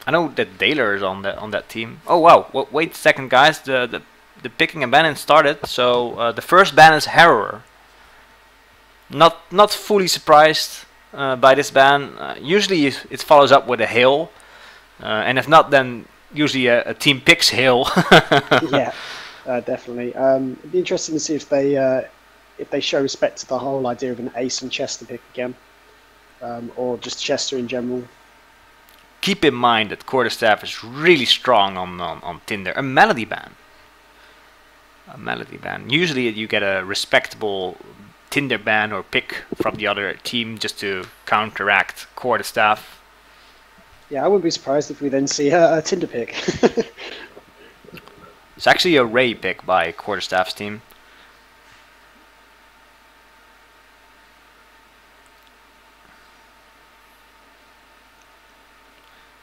I know that Daler is on that team. Oh wow! Wait a second, guys. The picking and banning started. So the first ban is Harrower. Not fully surprised by this ban. Usually it follows up with a Hail, and if not, then usually a team picks Hail. Yeah, definitely. It'd be interesting to see if they show respect to the whole idea of an Ace and Chester pick again, or just Chester in general. Keep in mind that Quarterstaff is really strong on Tinder. A Melody ban. A Melody ban. Usually you get a respectable Tinder ban or pick from the other team just to counteract Quarterstaff. Yeah, I wouldn't be surprised if we then see a Tinder pick. It's actually a Ray pick by Quarterstaff's team.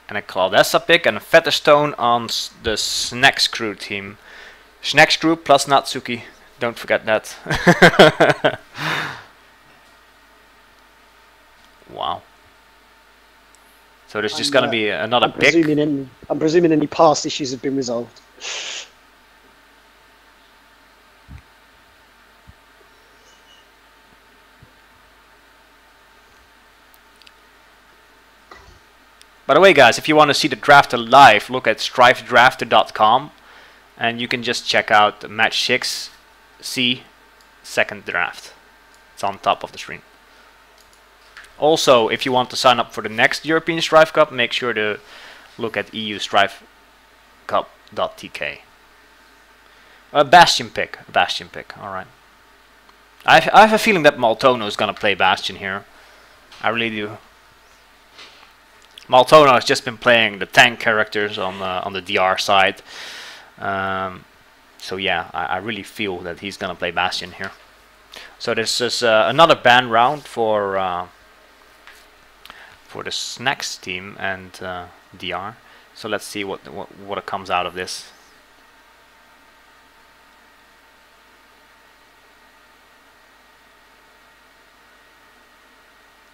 And a Claudessa pick and a Featherstone on the Snacks Crew team. Snacks Crew plus Natsuki. Don't forget that. Wow. So there's just gonna be another pick. I'm presuming any past issues have been resolved. By the way, guys, if you want to see the drafter live, look at strifedrafter.com and you can just check out match 6C second draft. It's on top of the screen. Also, if you want to sign up for the next European Strife Cup, make sure to look at eustrifecup.tk. A Bastion pick. Alright. I have a feeling that Maltono is going to play Bastion here. I really do. Maltono has just been playing the tank characters on the DR side. So yeah, I really feel that he's going to play Bastion here. So this is another ban round for the Snacks team and DR. So let's see what comes out of this.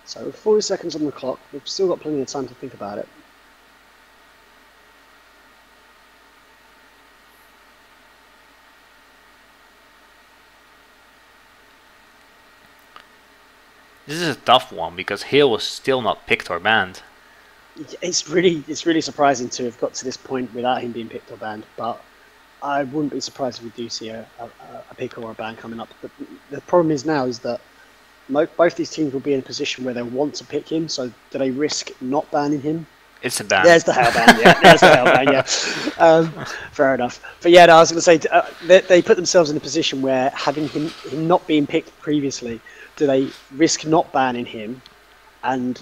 So 40 seconds on the clock. We've still got plenty of time to think about it. This is a tough one because Hale was still not picked or banned. It's really surprising to have got to this point without him being picked or banned, but I wouldn't be surprised if we do see a pick or a ban coming up. But the problem is now is that both these teams will be in a position where they want to pick him, so do they risk not banning him? It's a ban. There's the Hale ban, yeah. There's the Hale ban, yeah. Fair enough. But yeah, no, I was going to say, they put themselves in a position where having him not being picked previously, do they risk not banning him and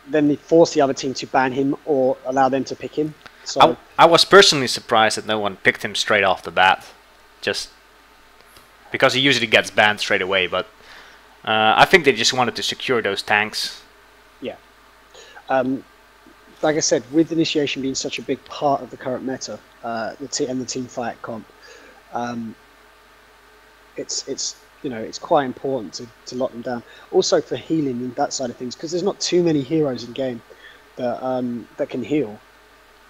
then they force the other team to ban him or allow them to pick him? So I was personally surprised that no one picked him straight off the bat. Just because he usually gets banned straight away, but I think they just wanted to secure those tanks. Yeah. Like I said, with initiation being such a big part of the current meta, the team fight comp, it's quite important to lock them down. Also for healing and that side of things, because there's not too many heroes in game that can heal.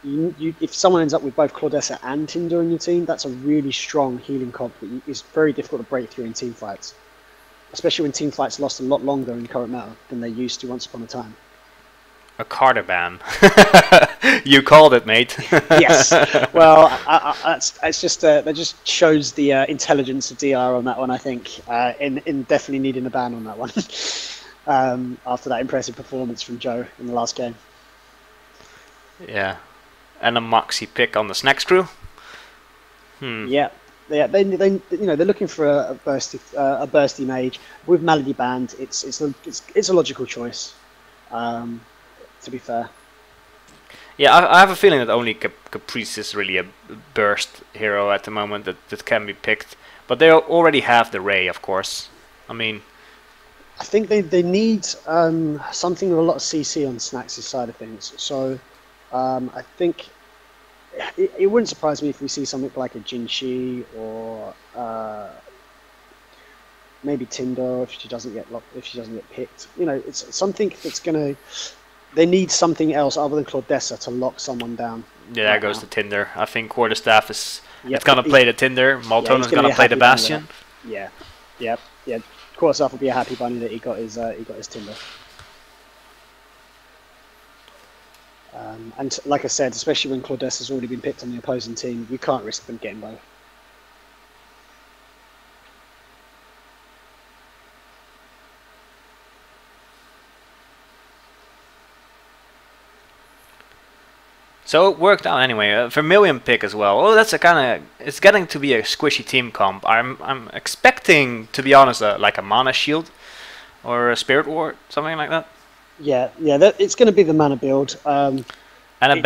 If someone ends up with both Claudessa and Tinder on your team, that's a really strong healing comp that is very difficult to break through in team fights. Especially when team fights last a lot longer in current meta than they used to once upon a time. A Carter ban. You called it, mate. Yes. Well, it's just that just shows the intelligence of DR on that one. I think in definitely needing a ban on that one after that impressive performance from Joe in the last game. Yeah, and a Moxie pick on the Snacks Crew. Yeah. Yeah, they're looking for a bursty mage with Malady banned. It's a logical choice. To be fair. Yeah, I have a feeling that only Caprice is really a burst hero at the moment that can be picked, but they already have the Ray, of course. I mean, I think they need something with a lot of CC on Snacks' side of things. So I think. It wouldn't surprise me if we see something like a Jinshi or maybe Tinder if she doesn't get picked. It's something that's going to they need something else other than Claudessa to lock someone down. Yeah, there goes the Tinder. I think Quarterstaff is Yep, it's gonna play the Tinder. Moltono's gonna play the Bastion. Yeah, yep, yeah. Quarterstaff will be a happy bunny that he got his Tinder. And like I said, especially when Claudessa's already been picked on the opposing team, you can't risk them getting both. So it worked out anyway. A Vermilion pick as well. Oh, that's a kind of. It's getting to be a squishy team comp. I'm expecting, to be honest, like a Mana Shield or a Spirit Ward, something like that. Yeah, it's going to be the mana build. And a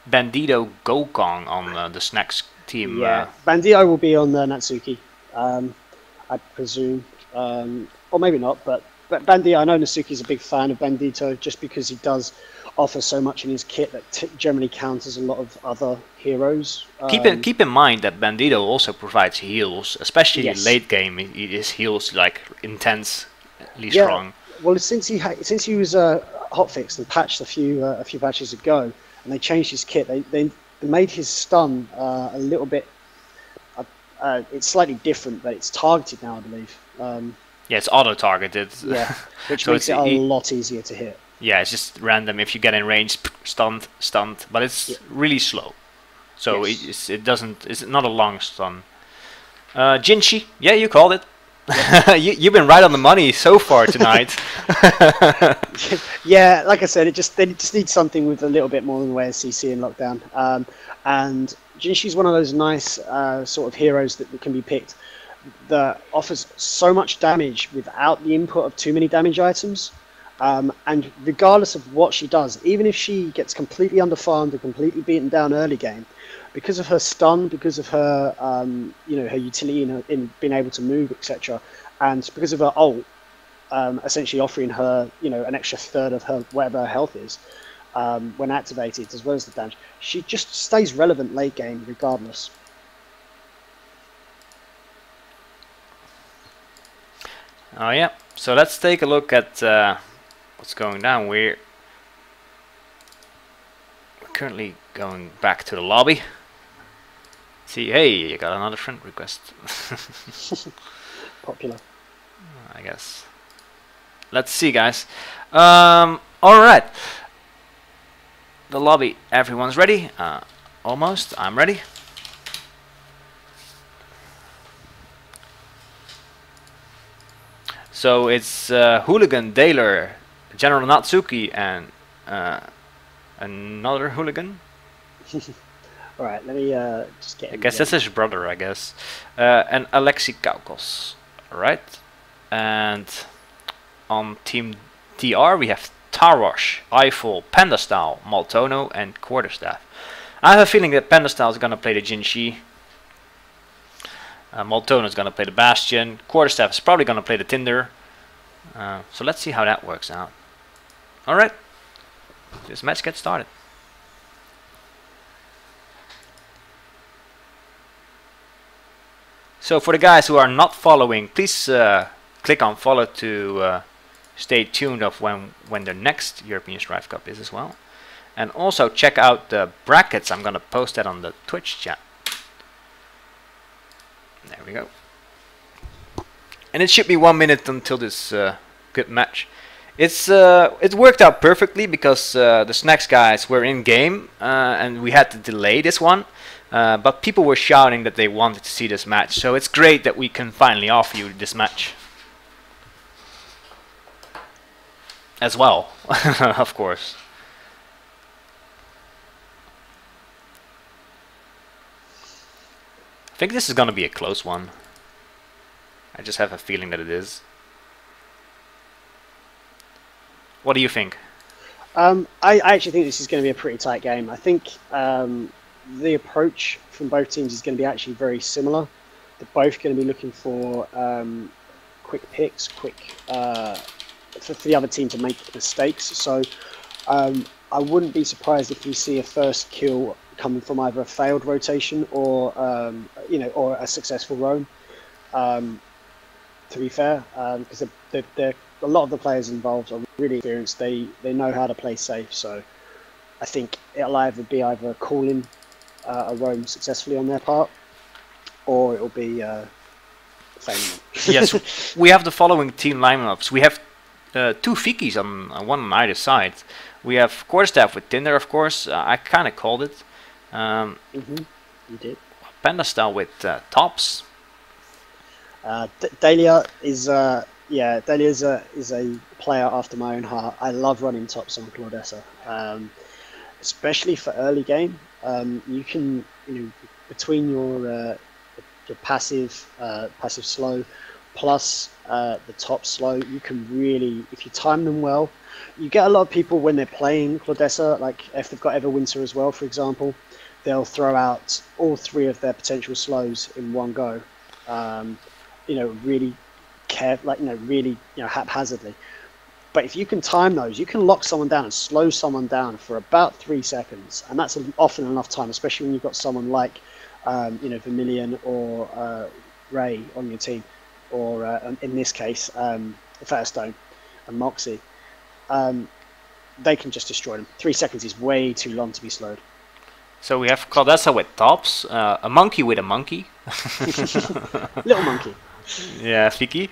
Bandito Gokong on the Snacks team. Yeah, Bandito will be on the Natsuki, I presume, or maybe not. But Bandito, I know Natsuki's a big fan of Bandito just because he does offer so much in his kit that generally counters a lot of other heroes. Keep in mind that Bandito also provides heals, especially late game. His heals like intensely strong. Well, since he was hotfixed and patched a few patches ago, and they changed his kit, they made his stun a little bit. It's slightly different, but it's targeted now, I believe. Yeah, it's auto-targeted. Yeah, which so makes it a lot easier to hit. Yeah, it's just random. If you get in range, stunned, but it's really slow. So it's not a long stun. Jinshi, yeah, you called it. You've been right on the money so far tonight. Yeah, like I said, they just need something with a little bit more than the way of CC and lockdown. And Jinshi's one of those nice sort of heroes that can be picked that offers so much damage without the input of too many damage items. And regardless of what she does, even if she gets completely underfarmed and completely beaten down early game, because of her stun, because of her her utility in being able to move, etc., and because of her ult, essentially offering her an extra third of her whatever her health is when activated, as well as the damage, she just stays relevant late game regardless. Oh yeah, so let's take a look at what's going down. We're currently going back to the lobby. See, hey, you got another friend request. Popular, I guess. Let's see, guys. All right, the lobby. Everyone's ready. Almost. I'm ready. So it's Hooligan, Daler, General Natsuki, and another Hooligan. All right, let me just get. I guess that's his brother, I guess. And Alexei Kaukos. All right. And on Team DR we have Tarosh, Eiffel, Panda Style, Moltono, and Quarterstaff. I have a feeling that Panda Style is gonna play the Jinshi. Moltono is gonna play the Bastion. Quarterstaff is probably gonna play the Tinder. So let's see how that works out. All right, this match gets started. So for the guys who are not following, please click on follow to stay tuned of when the next European Strife Cup is as well. And also check out the brackets. I'm gonna post that on the Twitch chat. There we go. And it should be 1 minute until this good match. It worked out perfectly because the Snacks guys were in game and we had to delay this one. But people were shouting that they wanted to see this match, so it's great that we can finally offer you this match as well, of course. I think this is gonna be a close one. I just have a feeling that it is. What do you think? I actually think this is going to be a pretty tight game. I think the approach from both teams is going to be actually very similar. They're both going to be looking for quick picks, for the other team to make mistakes. So I wouldn't be surprised if we see a first kill coming from either a failed rotation or or a successful roam. To be fair, because they're a lot of the players involved are really experienced. They know how to play safe. So I think it'll either be calling a roam successfully on their part, or it'll be failing. Yes, we have the following team lineups. We have two Fikis on one on either side. We have Quarterstaff with Tinder, of course. I kind of called it. You did. Panda Style with Tops. Dahlia is Dahlia is a player after my own heart. I love running Tops on Claudessa, especially for early game. You can between your passive slow plus the top slow, you can really, if you time them well, you get a lot of people when they're playing Claudessa, like if they've got Everwinter as well, for example, they'll throw out all three of their potential slows in one go. Really really haphazardly. But if you can time those, you can lock someone down and slow someone down for about 3 seconds, and that's often enough time, especially when you've got someone like Vermilion or Ray on your team, or in this case, Fairstone and Moxie. They can just destroy them. 3 seconds is way too long to be slowed. So we have Claudessa with Tops, a monkey with a monkey. Little monkey. Yeah, Fiki.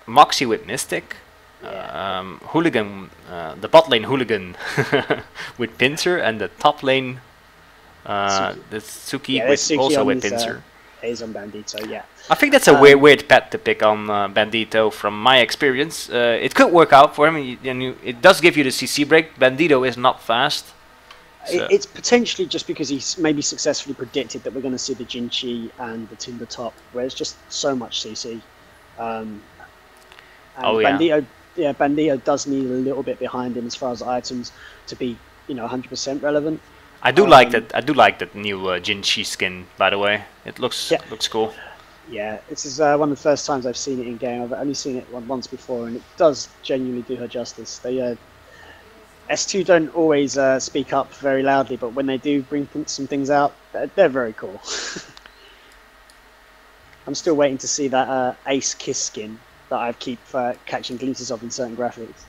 Moxie with Mystic. Hooligan, the bot lane Hooligan with Pinsir, and the top lane the Suki with Suki also with his, Pinsir. Is on Bandito, yeah. I think that's a weird pet to pick on Bandito from my experience. It could work out for him, it does give you the CC break. Bandito is not fast. So. It's potentially just because he's maybe successfully predicted that we're going to see the Jinchi and the Timber top, where it's just so much CC. Bandito does need a little bit behind him as far as items to be 100% relevant. I do like that. I do like that new Jinchi skin, by the way. It looks cool. Yeah, this is one of the first times I've seen it in game. I've only seen it once before, and it does genuinely do her justice. They S2 don't always speak up very loudly, but when they do bring some things out, they're very cool. I'm still waiting to see that Ace Kiss skin that I keep catching glimpses of in certain graphics.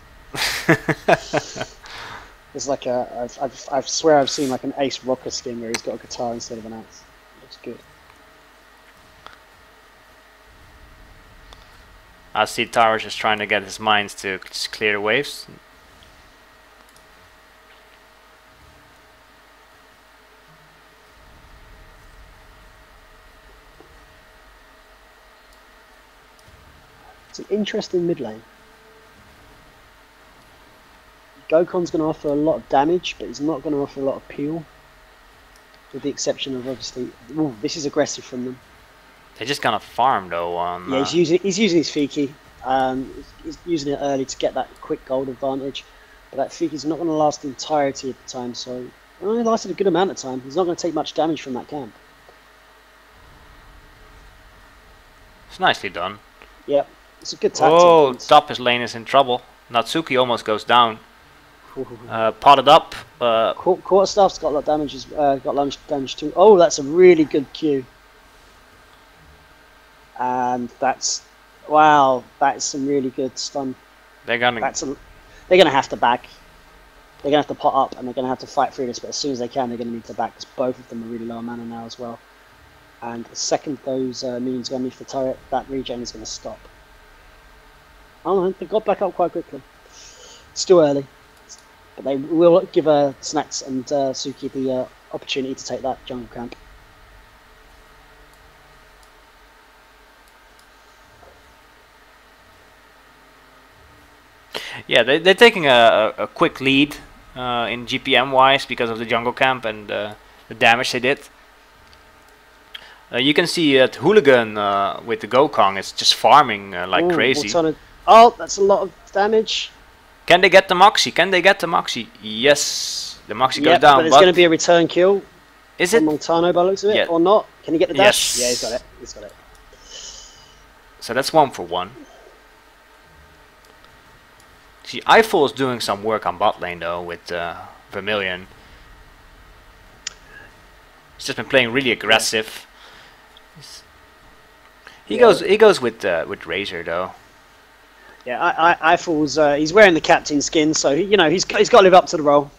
There's like I swear I've seen like an Ace Rocker skin where he's got a guitar instead of an axe. Looks good. I see Towers just trying to get his mines to just clear the waves. It's an interesting mid lane. Gokon's going to offer a lot of damage, but he's not going to offer a lot of peel. With the exception of obviously, ooh, this is aggressive from them. They're just gonna farm though. On yeah, he's using his Fiki. He's using it early to get that quick gold advantage, but that Fiki's not going to last the entirety of the time. So it only lasted a good amount of time. He's not going to take much damage from that camp. It's nicely done. Yep, it's a good tactic. Oh, top his lane is in trouble. Natsuki almost goes down. Potted up. Quarterstaff's got a lot of damage. Got damage too. Oh, that's a really good Q. And that's that's some really good stun. They're gonna have to back. They're gonna have to pot up, and they're gonna have to fight through this. But as soon as they can, they're gonna need to back because both of them are really low on mana now as well. And the second those minions go underneath the turret, that regen is gonna stop. Oh no, they got back up quite quickly. Still early. But they will give Snacks and Suki the opportunity to take that jungle camp. Yeah, they're taking a quick lead in GPM wise because of the jungle camp and the damage they did. You can see that Hooligan with the Gokong is just farming like crazy. Oh, that's a lot of damage. Can they get the Moxie? Can they get the Moxie? Yes. The Moxie goes down. But there's going to be a return kill. Is it? Montano by the looks of it, yeah. Or not? Can he get the dash? Yes. Yeah, he's got it. He's got it. So that's 1 for 1. See, Eiffel is doing some work on bot lane though with Vermilion. He's just been playing really aggressive. He goes with Razor though. Yeah, Eiffel's he's wearing the captain skin, so he's got to live up to the role.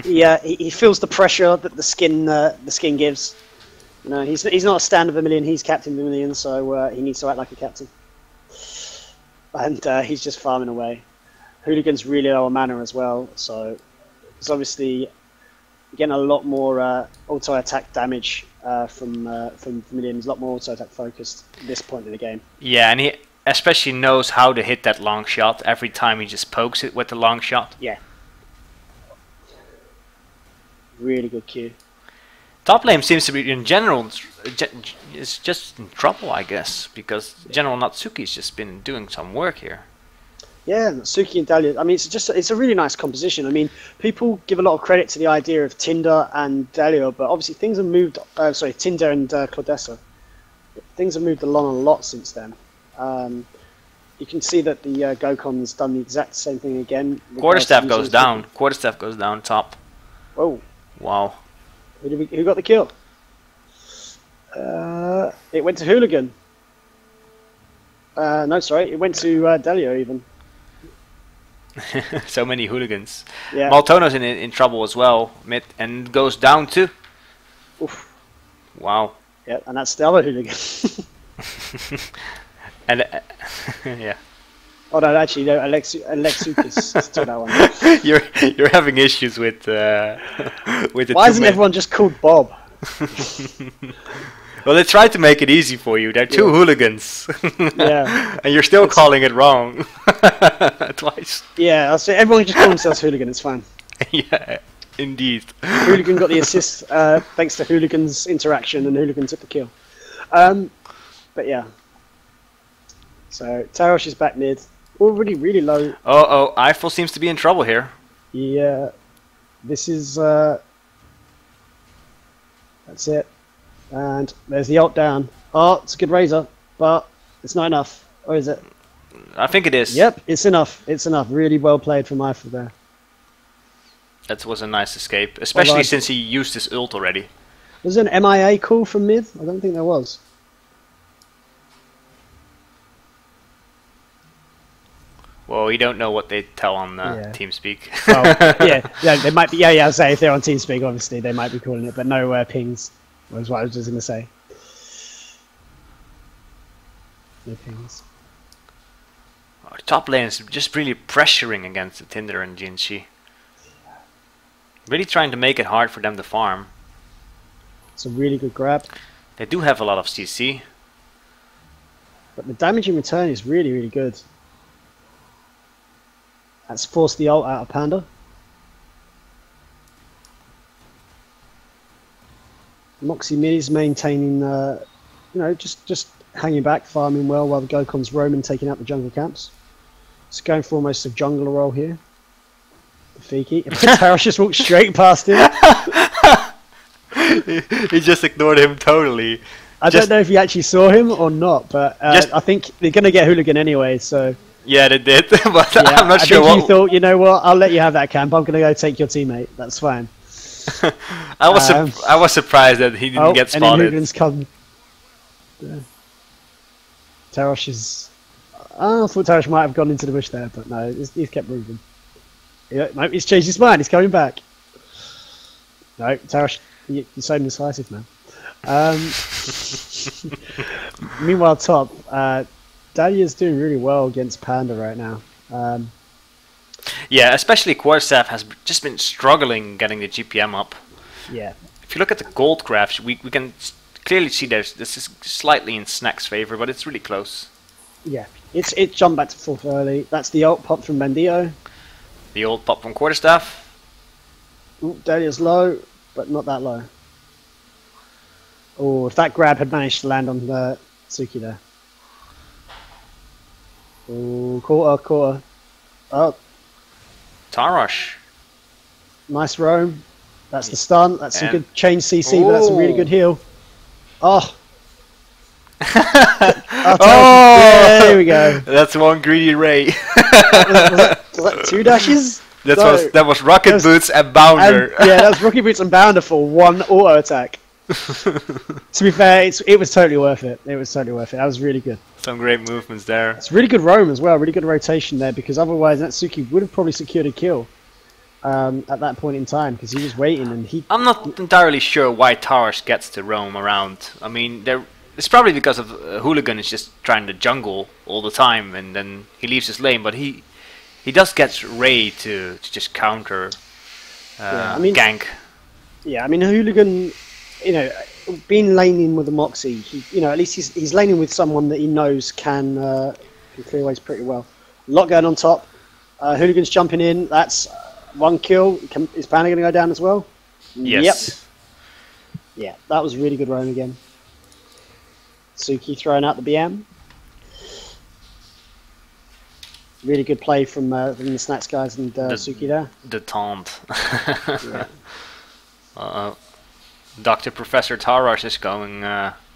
He feels the pressure that the skin gives. He's not a stand of a million. He's captain of a million, so he needs to act like a captain. And he's just farming away. Hooligan's really low on mana as well, so it's obviously getting a lot more auto attack damage from millions. A lot more auto attack focused at this point in the game. Yeah, and he especially knows how to hit that long shot every time he just pokes it with the long shot. Yeah. Really good cue. Top lane seems to be, in general, is just in trouble, I guess, because General Natsuki's just been doing some work here. Yeah, Natsuki and Dahlia. I mean, it's a really nice composition. I mean, people give a lot of credit to the idea of Tinder and Dahlia, but obviously things have moved. Sorry, Tinder and Claudessa. Things have moved along a lot since then. You can see that the Gokon's done the exact same thing again. Quarterstaff goes down. Quarterstaff goes down top. Oh. Wow. Who got the kill? It went to Hooligan. No, sorry, it went to Delio even. So many hooligans. Yeah. Maltono's in trouble as well, mid, and goes down too. Oof. Wow. Yeah, and that's the other hooligan. And yeah. Oh no, actually no. Alexukis took that one. You're having issues with the. Why isn't everyone just called Bob? Well, they tried to make it easy for you. They're two hooligans. Yeah. And you're still calling it wrong. Twice. Yeah, I'll say everyone just call themselves hooligan. It's fine. Yeah, indeed. Hooligan got the assist thanks to Hooligan's interaction, and Hooligan took the kill. But yeah. So Tarosh is back mid. Already really low. Oh, Eiffel seems to be in trouble here. Yeah. This is that's it. And there's the ult down. Oh, it's a good razor, but it's not enough. Or is it? I think it is. Yep, it's enough. It's enough. Really well played from Eiffel there. That was a nice escape, especially since he used his ult already. Was there an MIA call from mid? I don't think there was. Well, we don't know what they tell on TeamSpeak. Well, yeah, they might be. Yeah, I'll say if they're on TeamSpeak, obviously they might be calling it, but no pings. Was what I was just going to say. No pings. Our top lane is just really pressuring against the Tinder and Jinshi. Really trying to make it hard for them to farm. It's a really good grab. They do have a lot of CC. But the damage in return is really, really good. That's forced the ult out of Panda. Moxie mid is maintaining, just hanging back, farming well, while the Gokon's roaming, taking out the jungle camps. It's going for almost a jungler role here. Fiki. Tarosh just walked straight past him. He just ignored him totally. I don't know if he actually saw him or not, but I think they're going to get Hooligan anyway, so... Yeah, they did, but yeah, I'm not sure what... I think you thought, you know what, I'll let you have that camp, I'm going to go take your teammate, that's fine. I was surprised that he didn't get spotted. And then Hooligan's come... Tarosh is... I thought Tarosh might have gone into the bush there, but no, he's kept moving. Yeah, no, he's changed his mind, he's coming back. No, Tarosh, you're so indecisive, man. Meanwhile, top, Dahlia's doing really well against Panda right now. Yeah, especially Quarterstaff has just been struggling getting the GPM up. Yeah. If you look at the gold graphs, we can clearly see this is slightly in Snack's favor, but it's really close. Yeah, it jumped back to 4th early. That's the ult pop from Bandito. The ult pop from Quarterstaff. Ooh, Dahlia's low, but not that low. Oh, if that grab had managed to land on the Suki there. Oh, quarter. Oh. Tarosh. Nice roam. That's the stun. That's some good change CC, but that's a really good heal. Oh. There we go. That's one greedy ray. was that 2 dashes? That was Rocket Boots and Bounder. That was Rocket Boots and Bounder for 1 auto attack. To be fair, it was totally worth it. It was totally worth it. That was really good. Some great movements there. It's really good roam as well, really good rotation there, because otherwise Natsuki would have probably secured a kill at that point in time, because he was waiting and he... I'm not entirely sure why Towers gets to roam around. I mean, it's probably because of Hooligan is just trying to jungle all the time, and then he leaves his lane, but he does get Ray to just counter gank. Yeah, I mean, Hooligan, you know, being laning with a Moxie, at least he's laning with someone that he knows can clear ways pretty well. A lot going on top. Hooligan's jumping in. That's one kill. Is Banner going to go down as well? Yes. Yep. Yeah, that was really good roam again. Suki throwing out the BM. Really good play from the Snacks guys and Suki there. The taunt. Yeah. Dr. Professor Tarash is going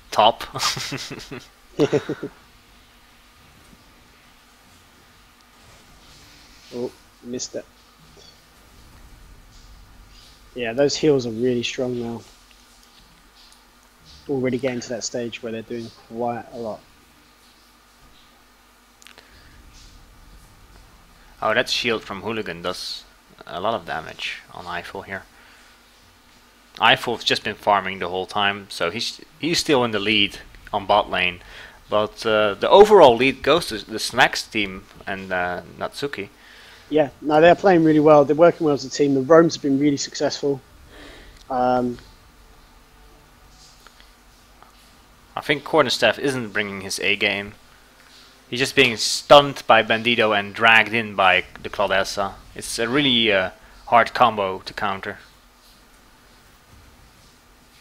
top. Oh, missed it. Yeah, those heals are really strong now. Already getting to that stage where they're doing quite a lot. Oh, that shield from Hooligan does a lot of damage on Eiffel here. Eiffel's just been farming the whole time, so he's still in the lead on bot lane. But the overall lead goes to the Snacks team and Natsuki. Yeah, no, they're playing really well. They're working well as a team. The roams have been really successful. I think Cornerstaff isn't bringing his A game. He's just being stunned by Bandito and dragged in by the Claudessa. It's a really hard combo to counter.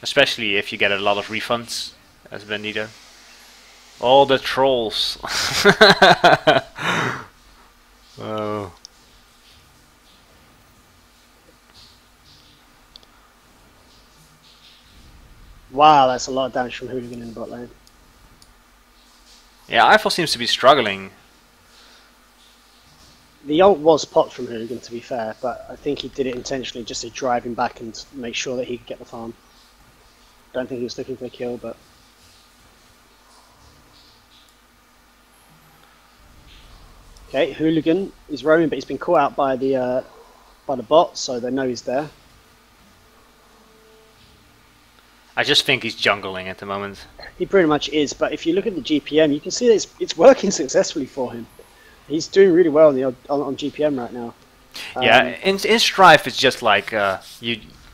Especially if you get a lot of refunds as Bandito. All the trolls. Oh. Wow, that's a lot of damage from Hooligan in the bot lane. Yeah, Eiffel seems to be struggling. The ult was popped from Hooligan, to be fair, but I think he did it intentionally just to drive him back and make sure that he could get the farm. Don't think he was looking for a kill, but... Okay, Hooligan is roaming, but he's been caught out by the bot, so they know he's there. I just think he's jungling at the moment. He pretty much is, but if you look at the GPM, you can see that it's working successfully for him. He's doing really well on GPM right now. Yeah, in Strife it's just like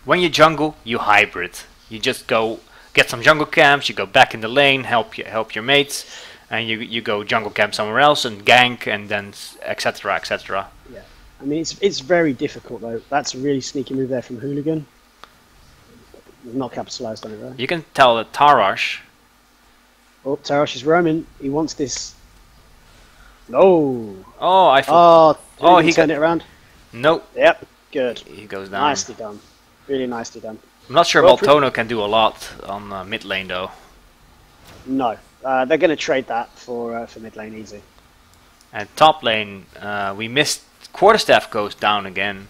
when you jungle, you hybrid. You just go get some jungle camps, you go back in the lane, help your mates, and you go jungle camp somewhere else and gank, and then etc. etc. Yeah, I mean it's very difficult though. That's a really sneaky move there from Hooligan. Not capitalized on it, right? You can tell that Tarash. Oh, Tarash is roaming. He wants this. No. Oh, I thought. Oh, he turned it around. Nope. Yep. Good. He goes down. Nicely done. Really nicely done. I'm not sure Well, Maltono can do a lot on mid lane though. No, they're going to trade that for mid lane easy. And top lane, we missed. Quarterstaff goes down again.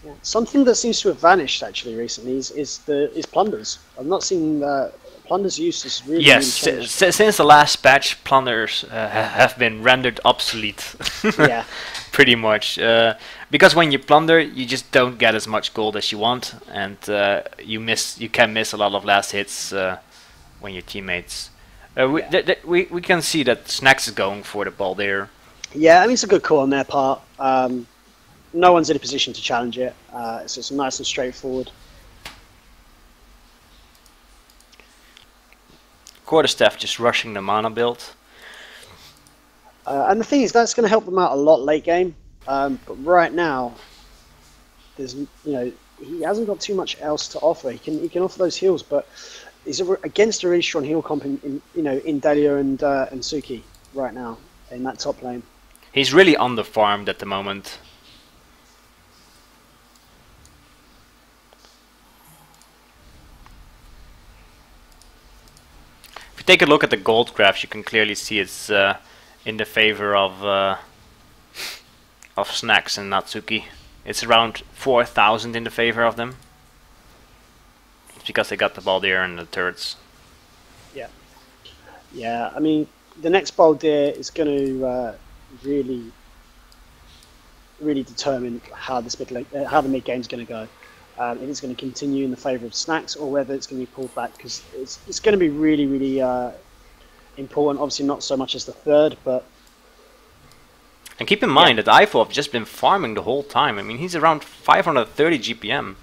Yeah. Something that seems to have vanished actually recently is plunders. I've not seen plunders' use has really, yes, really changed. Since the last patch, plunders have been rendered obsolete. Yeah, pretty much. Because when you plunder, you just don't get as much gold as you want, and you can miss a lot of last hits when your teammates. We can see that Snacks is going for the ball there. Yeah, I mean it's a good call on their part. No one's in a position to challenge it, so it's nice and straightforward. Quarterstaff just rushing the mana build. And the thing is, that's going to help them out a lot late game. But right now, there's he hasn't got too much else to offer. He can offer those heals, but he's against a really strong heal comp in Dahlia and Suki right now in that top lane. He's really underfarmed at the moment. If you take a look at the gold graphs, you can clearly see it's in the favor of Snacks and Natsuki. It's around 4,000 in the favor of them. It's because they got the Baldir and the turrets. Yeah. Yeah, I mean, the next Baldir is going to really determine how how the mid game is going to go. If it's going to continue in the favour of Snacks or whether it's going to be pulled back, because it's going to be really important. Obviously, not so much as the third, but. And keep in mind that Eiffel have just been farming the whole time. I mean, he's around 530 GPM.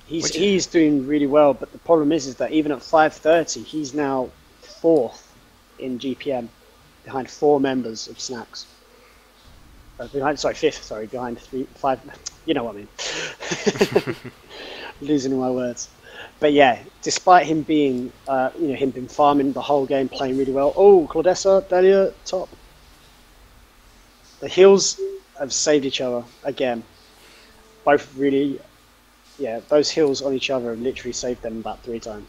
He's doing really well, but the problem is that even at 530, he's now 4th in GPM, behind 4 members of Snacks. Fifth. Sorry, behind 5. You know what I mean. Losing my words. But yeah, despite him being, him been farming the whole game, playing really well. Oh, Claudessa, Dahlia, top. The heals have saved each other again. Both really, those heals on each other have literally saved them about 3 times.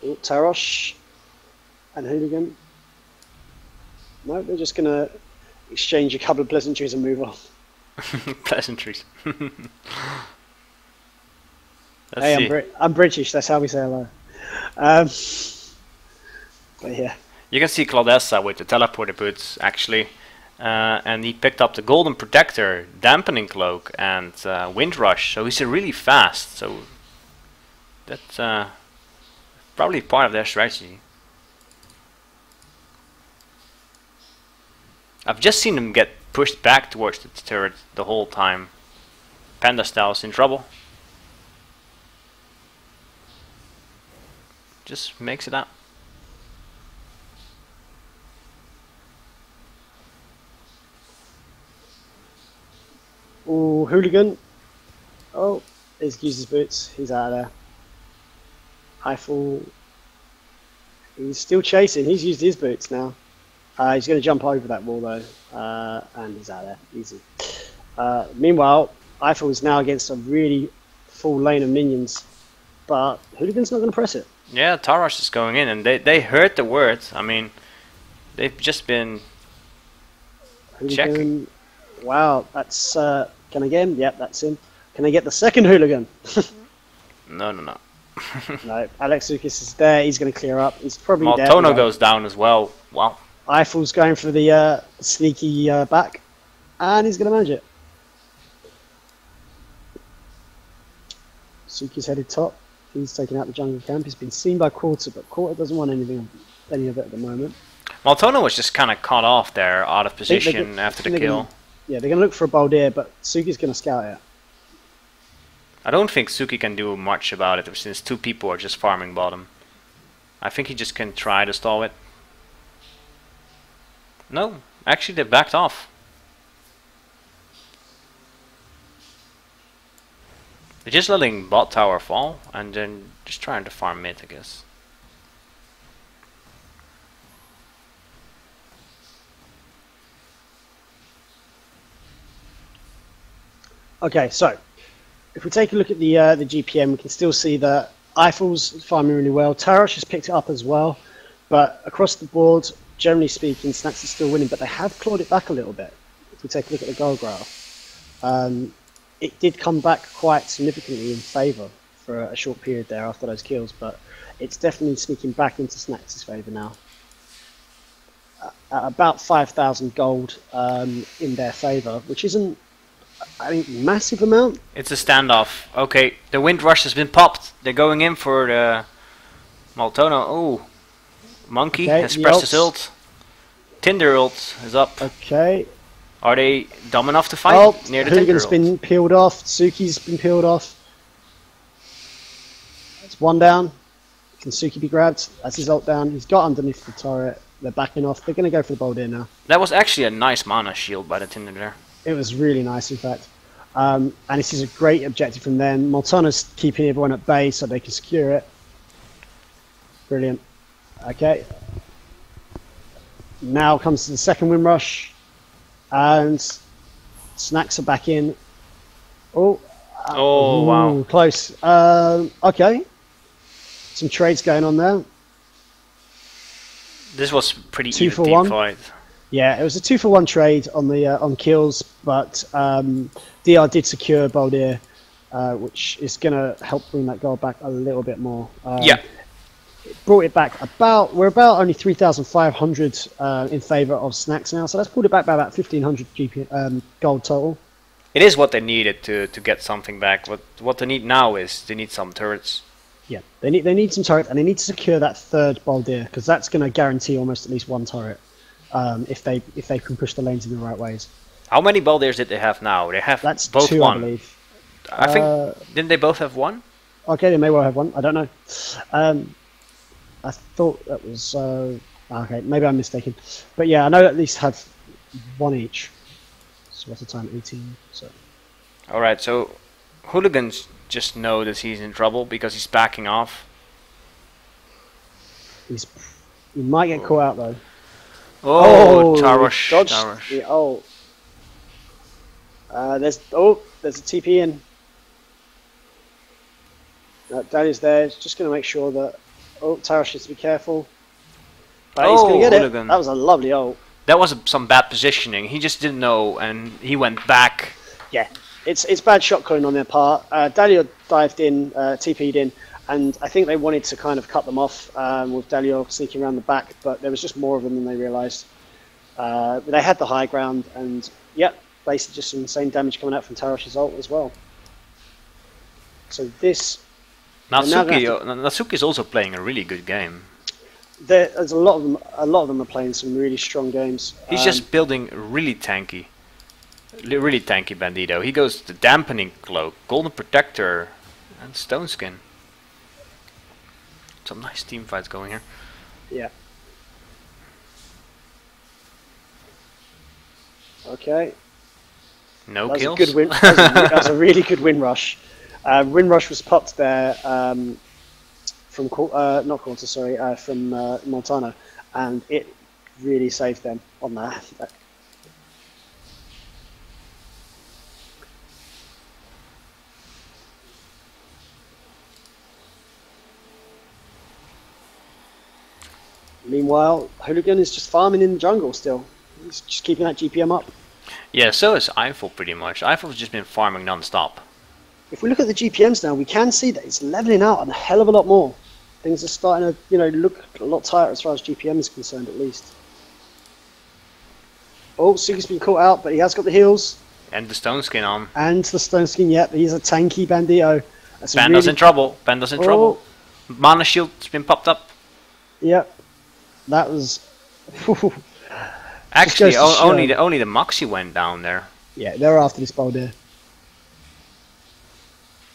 Oh, Tarosh and Hooligan. No, they're just going to exchange a couple of pleasantries and move on. Pleasantries. Hey, I'm British, that's how we say hello. But yeah. You can see Claudessa with the teleporter boots, actually. And he picked up the Golden Protector, Dampening Cloak, and Wind Rush. So he's really fast. So that's probably part of their strategy. I've just seen him get pushed back towards the turret the whole time. Panda Style's in trouble. Just makes it out. Oh, Hooligan. Oh, he's used his boots. He's out of there. Eiffel. He's still chasing. He's used his boots now. He's going to jump over that wall though, and he's out of there. Easy. Meanwhile, Eiffel is now against a really full lane of minions, but Hooligan's not going to press it. Yeah, Tarosh is going in, and they heard the word. I mean, they've just been Hooligan, checking. Wow, that's... can I get him? Yep, that's him. Can I get the second Hooligan? No. No, Alex Lucas is there. He's going to clear up. He's probably dead. Maltono goes down as well. Wow. Eiffel's going for the sneaky back, and he's going to manage it. Suki's headed top. He's taking out the jungle camp. He's been seen by Quarter, but Quarter doesn't want any of it at the moment. Maltono was just kind of caught off there, out of position after the kill. They're going to look for a Baldir, but Suki's going to scout it. I don't think Suki can do much about it since 2 people are just farming bottom. I think he just can try to stall it. No, actually they backed off. They're just letting bot tower fall and then just trying to farm mid, I guess. Okay, so if we take a look at the GPM, we can still see that Eiffel's farming really well. Tarosh has picked it up as well, but across the board, generally speaking, Snacks is still winning, but they have clawed it back a little bit. If we take a look at the goal graph, it did come back quite significantly in favour for a short period there after those kills, but it's definitely sneaking back into Snacks' favour now. At about 5,000 gold in their favour, which isn't, I think, massive amount. It's a standoff. Okay, the Wind Rush has been popped. They're going in for the Maltono. Oh, Monkey has pressed his ult. Tinder ult is up. Okay. Are they dumb enough to fight near the Tinder Hooligan's ult? been peeled off. Suki's been peeled off. That's one down. Can Suki be grabbed? That's his ult down. He's got underneath the turret. They're backing off. They're going to go for the Baldir now. That was actually a nice mana shield by the Tinder there. It was really nice, in fact. And this is a great objective from them. Maltona's keeping everyone at bay so they can secure it. Brilliant. Okay. Now comes to the second Wind Rush. And Snacks are back in. Oh. Wow. Close. Okay. Some trades going on there. This was pretty 2 for even 1. fight. Yeah, it was a 2-for-1 trade on the on kills, but DR did secure Baldir, which is going to help bring that gold back a little bit more. Yeah. Brought it back we're about only 3,500 in favour of Snacks now, so that's pulled it back by about 1,500 gold total. It is what they needed to get something back. What they need now is they need some turrets. Yeah, they need some turrets, and they need to secure that third Baldir, because that's going to guarantee almost at least one turret if they can push the lanes in the right ways. How many Baldirs did they have now? They have That's both two, one. I believe. I think didn't they both have one? Okay, they may well have one. I don't know. I thought that was okay. Maybe I'm mistaken, but yeah, I know at least have one each. So what's the time? 18. So. All right. So Hooligans just know that he's in trouble because he's backing off. He might get caught out though. Oh, Tarosh. Dodged. Tarosh. Yeah, there's a TP in. Daddy's there. He's just going to make sure that. Oh, Tarosh needs to be careful. But he's going to get Hooligan. it. That was a lovely ult. That was some bad positioning. He just didn't know, and he went back. Yeah, it's bad shot calling on their part. Dalio dived in, TP'd in, and I think they wanted to kind of cut them off with Dalio sneaking around the back, but there was just more of them than they realised. They had the high ground, and yep, basically just some insane damage coming out from Tarosh's ult as well. So this... Natsuki is also playing a really good game. There's a lot of them. A lot of them are playing some really strong games. He's just building really tanky Bandito. He goes the dampening cloak, golden protector, and stone skin. Some nice team fights going here. Yeah. Okay. No kills. A good win. That was a really good win rush. Win rush was popped there from not Quarter, sorry, from Montana, and it really saved them on that. Meanwhile, Hooligan is just farming in the jungle still. He's just keeping that GPM up. Yeah, so is Eiffel pretty much. Eiffel's just been farming non-stop. If we look at the GPMs now, we can see that it's leveling out a hell of a lot more. Things are starting to, look a lot tighter as far as GPM is concerned, at least. Oh, Suki's been caught out, but he has got the heals. And the stone skin on. And the stone skin, yep. He's a tanky Bandito. Panda's in trouble. Panda's in trouble. Mana shield's been popped up. Yep. That was... Actually, only the Moxie went down there. Yeah, they're after this Baldir.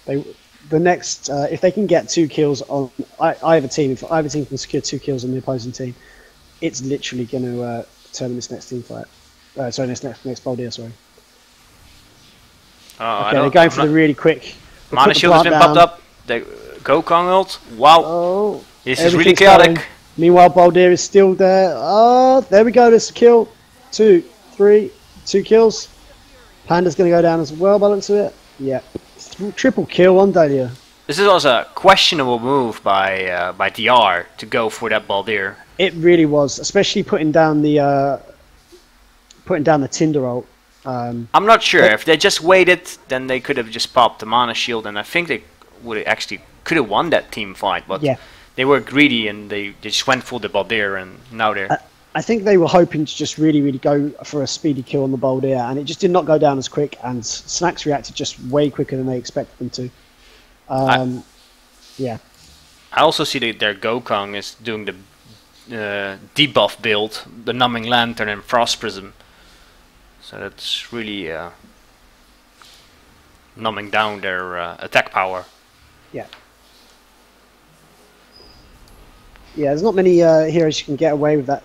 The next, if they can get 2 kills on either team, if either team can secure 2 kills on the opposing team, it's literally going to determine this next team fight. Sorry, next Baldir, sorry. Okay, they're going for the really quick. Mana shield has been popped up. The Gokong ult. Wow. Oh, this is really chaotic. Going. Meanwhile, Baldir is still there. Oh, there we go. There's a kill. 2, 3, 2 kills. Panda's going to go down as well by the looks of it. Yeah. Triple kill on Dahlia. This is also a questionable move by DR to go for that Baldir. It really was, especially putting down the Tinder ult. I'm not sure. If they just waited, then they could have just popped the mana shield, and I think they would actually could have won that team fight. But yeah. They were greedy and they just went for the Baldir, and now they're... I think they were hoping to just really go for a speedy kill on the Baldir, and it just did not go down as quick, and Snacks reacted just way quicker than they expected them to. Yeah. I also see that their Gokong is doing the debuff build, the Numbing Lantern and Frost Prism. So that's really numbing down their attack power. Yeah. Yeah, there's not many heroes you can get away with that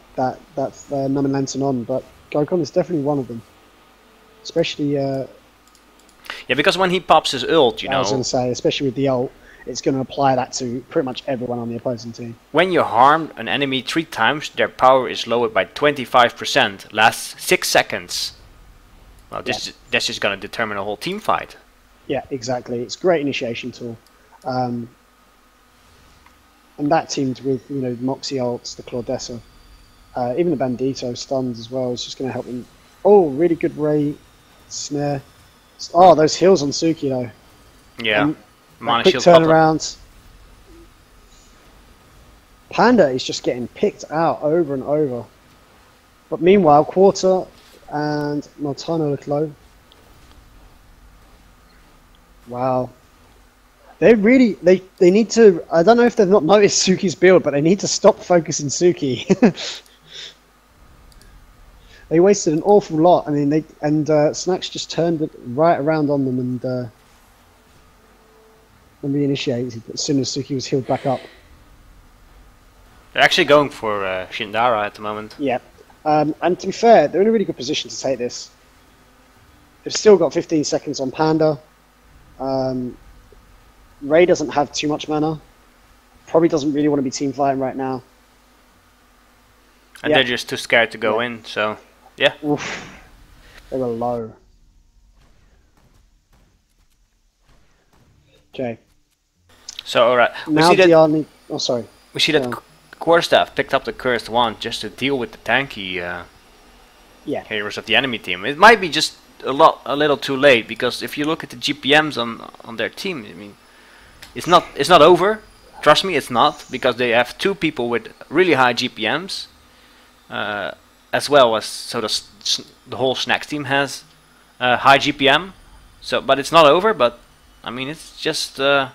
Numbing Lantern on, but Gokong is definitely one of them. Especially... yeah, because when he pops his ult, you know... I was going to say, especially with the ult, it's going to apply that to pretty much everyone on the opposing team. When you harm an enemy 3 times, their power is lowered by 25%, lasts 6 seconds. Well, that's just going to determine a whole team fight. Yeah, exactly. It's a great initiation tool. And that teamed with, Moxie ults, the Claudessa, even the Bandito stuns as well. It's just going to help them. Oh, really good Ray snare. Oh, those heals on Suki though. Yeah. And Mana quick shield popped up. turnaround. Panda is just getting picked out over and over. But meanwhile, Quarter and Montano look low. Wow. They really, they need to, I don't know if they've not noticed Suki's build, but they need to stop focusing Suki. They wasted an awful lot. I mean, Snacks just turned it right around on them and reinitiated as soon as Suki was healed back up. They're actually going for Shindara at the moment. Yeah. And to be fair, they're in a really good position to take this. They've still got 15 seconds on Panda. Ray doesn't have too much mana. Probably doesn't really want to be team fighting right now. And they're just too scared to go in, so yeah. Oof. They were low. Okay. So alright. Now Diani... Oh, sorry. We see that Quarterstaff picked up the Cursed Wand just to deal with the tanky heroes of the enemy team. It might be just a little too late, because if you look at the GPMs on their team, I mean, it's not over. Trust me, it's not, because they have two people with really high GPMs, as well as the whole Snacks team has high GPM. So, but it's not over. But I mean, it's just they're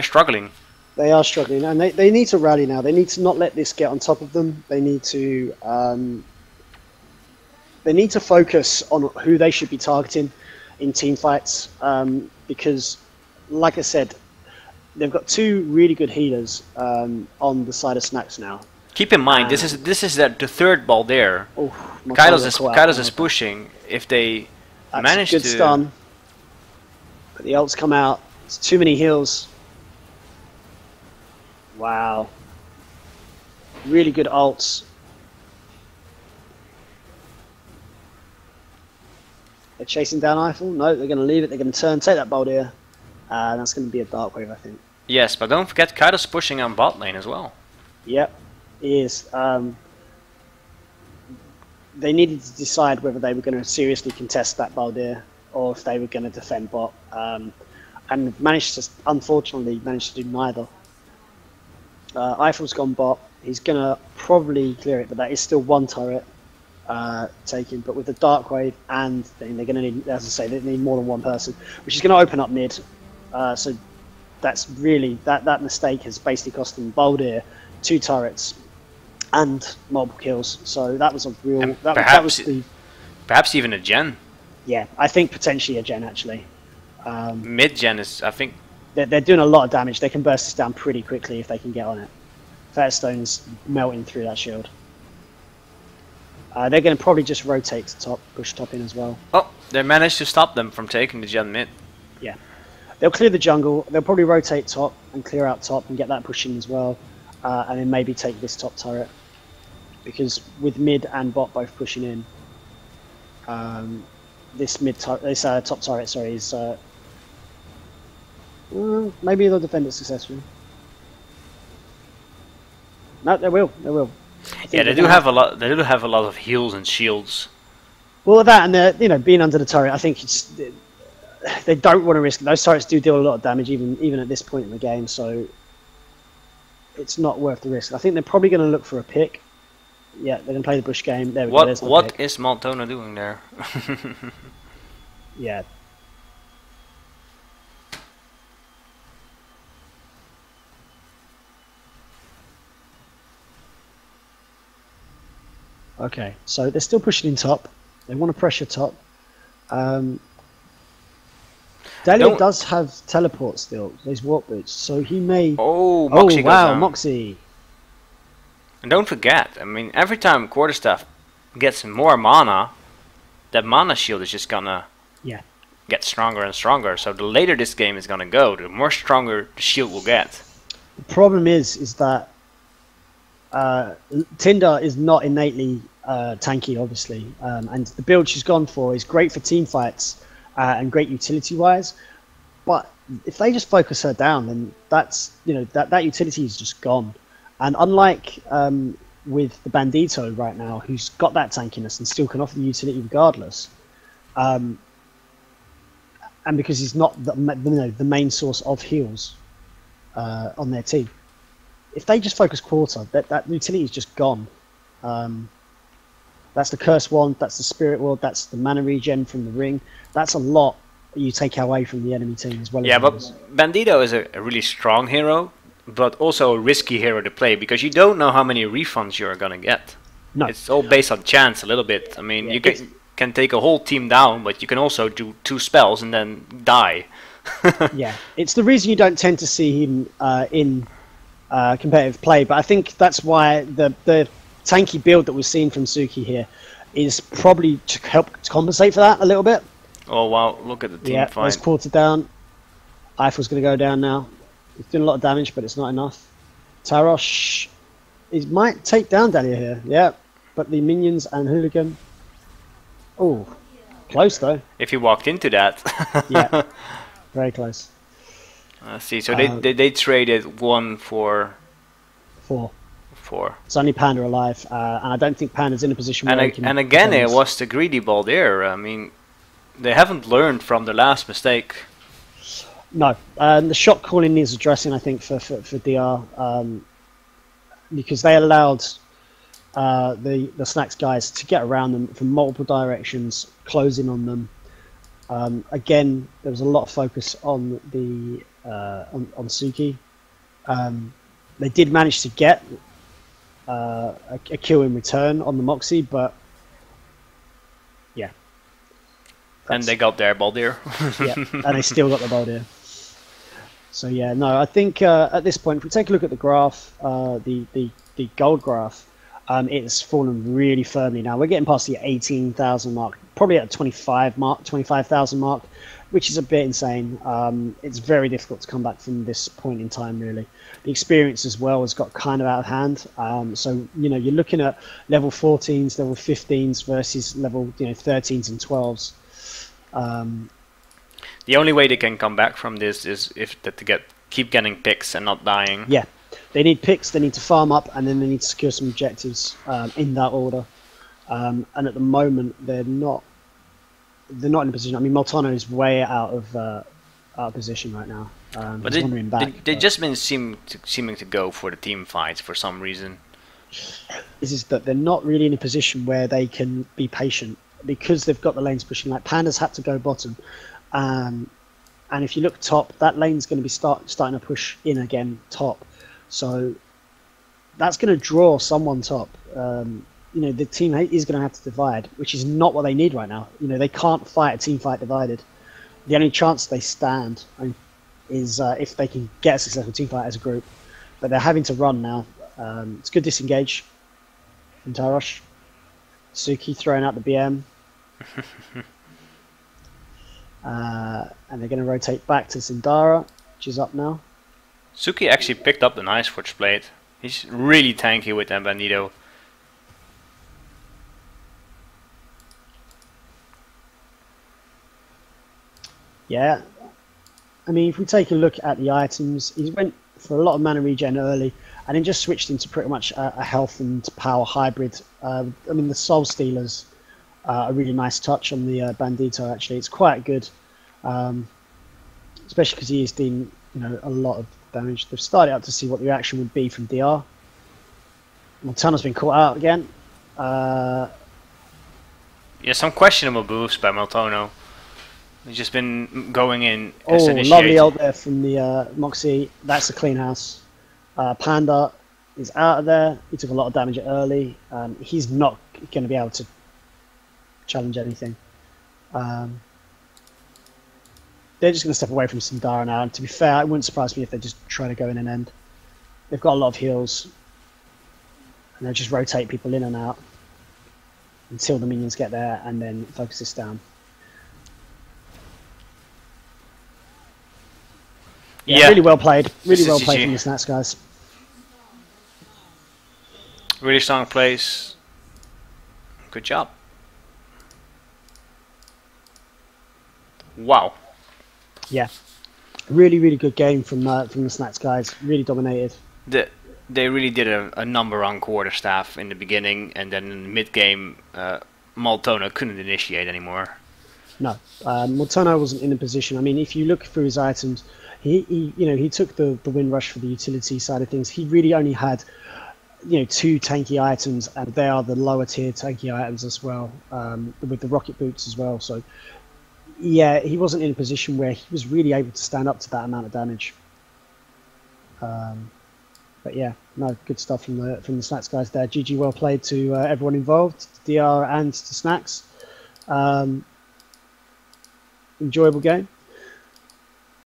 struggling. They are struggling, and they need to rally now. They need to not let this get on top of them. They need to focus on who they should be targeting in team fights, because, like I said, they've got two really good healers on the side of Snacks now. Keep in mind, this is the third ball there. Kairos is pushing. If they manage good to stun, but the ults come out. It's too many heals. Wow. Really good ults. They're chasing down Eiffel. No, they're going to leave it. They're going to take that Baldir. That's going to be a dark wave, I think. Yes, but don't forget Kairos pushing on bot lane as well. Yep, he is. They needed to decide whether they were going to seriously contest that Baldir or if they were going to defend bot. And unfortunately, managed to do neither. Eiffel's gone bot. He's going to probably clear it, but that is still one turret taken. But with the dark wave and thing, they're going to need, as I say, they need more than one person, which is going to open up mid. So that's really, that mistake has basically cost them Baldir, 2 turrets, and multiple kills. So that was a real, perhaps even a gen. Yeah, I think potentially a gen actually. Mid gen is, I think. They're doing a lot of damage. They can burst this down pretty quickly if they can get on it. Fairstone's melting through that shield. They're going to probably just rotate to top, push top in as well. Oh, they managed to stop them from taking the gen mid. Yeah. They'll clear the jungle. They'll probably rotate top and clear out top and get that push in as well. And then maybe take this top turret. Because with mid and bot both pushing in, this top turret, sorry, is maybe they'll defend it successfully. No, they will. They will. Yeah, they do have a lot. They do have a lot of heals and shields. Well, that and being under the turret, I think they don't want to risk it. Those turrets do deal a lot of damage, even at this point in the game. So it's not worth the risk. I think they're probably going to look for a pick. Yeah, they're going to play the bush game. There we go. What is Montona doing there? Yeah. Okay, so they're still pushing in top. They want to pressure top. Dahlia does have teleport still. There's warp boots, so he may. Oh, Moxie goes down. Moxie! And don't forget, I mean, every time Quarterstaff gets more mana, that mana shield is just gonna get stronger and stronger. So the later this game is gonna go, the more stronger the shield will get. The problem is that Tinder is not innately tanky, obviously, and the build she's gone for is great for team fights and great utility-wise. But if they just focus her down, then that's that utility is just gone. And unlike with the Bandito right now, who's got that tankiness and still can offer the utility regardless, and and because he's not the main source of heals on their team. If they just focus quarter, that utility is just gone. That's the Curse Wand, that's the Spirit Ward, that's the mana regen from the ring. That's a lot you take away from the enemy team as well. Yeah, but Bandito is a really strong hero, but also a risky hero to play because you don't know how many refunds you're gonna get. No. It's all based on chance a little bit. I mean, you can take a whole team down, but you can also do 2 spells and then die. Yeah, it's the reason you don't tend to see him in competitive play, but I think that's why the tanky build that we're seeing from Suki here is probably to help compensate for that a little bit. Oh wow, look at the team fight. There's quarter down. Eiffel's going to go down now. He's doing a lot of damage, but it's not enough. Tarosh, he might take down Dahlia here, yeah, but the minions and Hooligan, oh, close though. If he walked into that. Yeah, very close. See, so they traded 1 for 4. 4. It's only Panda alive, and I don't think Panda's in a position where he can... And again, it was the greedy ball there. I mean, they haven't learned from the last mistake. No, the shot calling needs addressing, I think, for DR, because they allowed the Snacks guys to get around them from multiple directions, closing on them. Again, there was a lot of focus on the on Suki. They did manage to get a kill in return on the Moxie, but yeah. And they got their Baldir. Yeah, and they still got the Baldir. So yeah, no, I think at this point, if we take a look at the graph, the gold graph, it's fallen really firmly now. We're getting past the 18,000 mark, probably at the 25,000 mark, which is a bit insane. It's very difficult to come back from this point in time, really. The experience as well has got kind of out of hand. So, you know, you're looking at level 14s, level 15s versus level 13s and 12s. The only way they can come back from this is if to keep getting picks and not dying. Yeah, they need picks, they need to farm up, and then they need to secure some objectives in that order. And at the moment, they're not in a position. I mean, Moltano is way out of position right now. But they just been seeming to go for the team fights for some reason. Is that they're not really in a position where they can be patient because they've got the lanes pushing. Like Panda's had to go bottom. And if you look top, that lane's going to be starting to push in again top. So that's going to draw someone top. The team is going to have to divide, which is not what they need right now. They can't fight a team fight divided. The only chance they stand is if they can get a successful team fight as a group. But they're having to run now. It's good disengage from Tarosh. Suki throwing out the BM. And they're going to rotate back to Sindara, which is up now. Suki actually picked up the nice Forge Blade. He's really tanky with that Bandito. Yeah, I mean, if we take a look at the items, he went for a lot of mana regen early, and then just switched into pretty much a health and power hybrid. I mean, the Soul Stealers a really nice touch on the Bandito. Actually, it's quite good, especially because he is doing a lot of damage. They've started out to see what the reaction would be from DR. Montana's been caught out again. Yeah, some questionable moves by Moltano. He's just been going in. Oh, lovely ult there from the Moxie. That's a clean house. Panda is out of there. He took a lot of damage early. He's not going to be able to challenge anything. They're just going to step away from Sindara now. And to be fair, it wouldn't surprise me if they just try to go in and end. They've got a lot of heals. And they'll just rotate people in and out until the minions get there and then focus this down. Yeah, really well played. Really well played from the Snats guys. Really strong plays. Good job. Wow. Yeah. Really, really good game from the Snats guys. Really dominated. They really did a number on quarterstaff in the beginning, and then in the mid game, Moltona couldn't initiate anymore. No, Mortono wasn't in a position. I mean, if you look through his items, he took the wind rush for the utility side of things. He really only had, 2 tanky items, and they are the lower tier tanky items as well, with the rocket boots as well. So, yeah, he wasn't in a position where he was really able to stand up to that amount of damage. But yeah, no, good stuff from the Snacks guys there. GG, well played to everyone involved, DR and to Snacks. Enjoyable game.